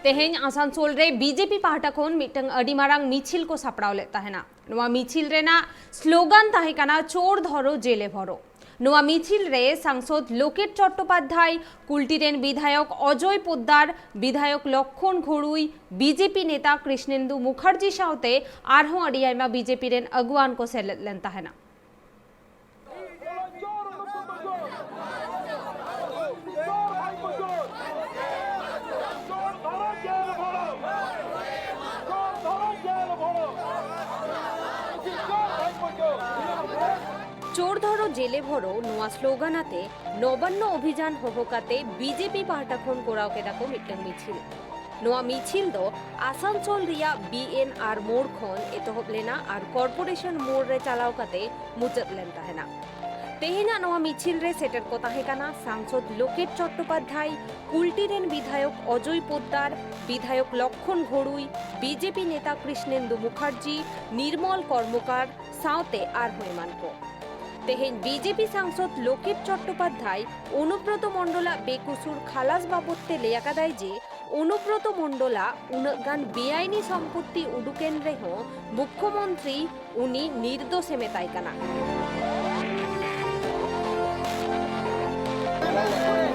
तेहें आसानसोल रे बीजेपी पाहटा खोन मिटंग अडी मारांग मिছিল को सापड़ाव लेता है ना नोआ मिছিল रेना स्लोगान ताहे काना चोर धरो जेले भरो नोआ मिছিল रे सांसद लोकेट चट्टोपाध्याय कुलटीरेन विधायक अजय पोद्दार विधायक लक्षण घोड़ुई बीजेपी नेता कृष्णेंदु मुखार्जी सावते आरहों अडी आयमा बीजेपी रेन अगुवान को सेलेद लेता है ना चोर धरो जेले भरो नोआ स्लोगानाते नवान्न अभियान होहकाते बीजेपी पाहटाखोन कोराव केदाको मिटंग मिছিল नोआ मिছিল दो आसानसोल रिया बीएनआर मोड़ खोन एतहब लेना और कॉर्पोरेशन मोड़ रे चलाव काते मुचाद लेन ताहेना तेहेना नोआ मिছিল रे सेटर को ताहेकाना सांसद लोकेट चट्टोपाध्याय कुलटीरेन विधायक अजय पोद्दार विधायक लक्षण घोड़ुई बीजेपी नेता कृष्णेंदु मुखार्जी निर्मल कर्मकार सावते आर होयमान को तेहेन बीजेपी सांसद लोकेट चट्टोपाध्याय अनुब्रत मंडला बेकुसुर खालास बाबदते लेयाकादाय जे अनुब्रत मंडला उनगान बेआईनी सम्पत्ति उडुकेन रेहो मुख्यमंत्री उनी निर्दोषे मेतायकाना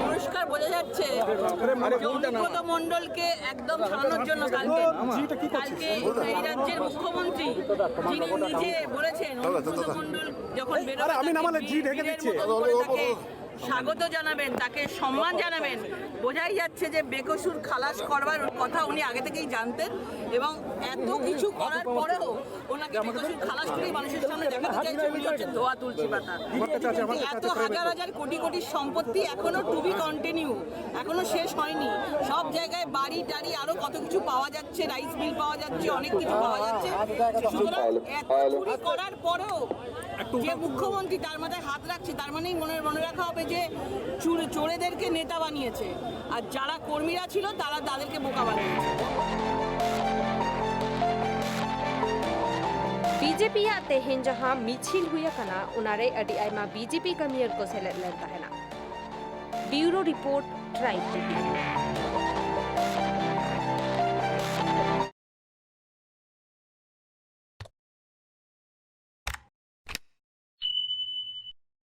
পরিষ্কার বোঝা যাচ্ছে অনুব্রত মণ্ডলকে একদম ছাড়ানোর জন্য কালকে এই রাজ্যের মুখ্যমন্ত্রী যিনি নিজে বলেছেন অনুব্রত মণ্ডল যখন বেরোবে স্বাগত জানাবেন তাকে সম্মান জানাবেন বোঝাই যাচ্ছে যে বেকসুর খালাস করবার কথা উনি আগে থেকেই জানতেন এবং এত কিছু করার পরেও ওনাকে বেকসুর খালাস করে মানুষের সামনে দেখাতে চাইছে উনি হচ্ছেন ধোয়া তুলসী পাতা এত হাজার হাজার কোটি কোটি সম্পত্তি এখনো টু বি কন্টিনিউ এখনো শেষ হয়নি সব জায়গায় বাড়ি টাড়ি আরো কত কিছু পাওয়া যাচ্ছে রাইস মিল পাওয়া যাচ্ছে অনেক কিছু পাওয়া যাচ্ছে সুতরাং এত চুরি করার পরেও যে মুখ্যমন্ত্রী তার মাথায় হাত রাখছে তার মানেই মনে রাখা হবে যে চোরেদেরকে নেতা বানিয়েছে আর যারা কর্মীরা ছিল তারা তাদেরকে বোকা বানিয়েছে बीजेपी या तेहें जहां मिছিল हुआ कना उनारे अडी आयमा बीजेपी कमियर को सेलेद लेता है ना ब्यूरो रिपोर्ट ट्राइब टीवी।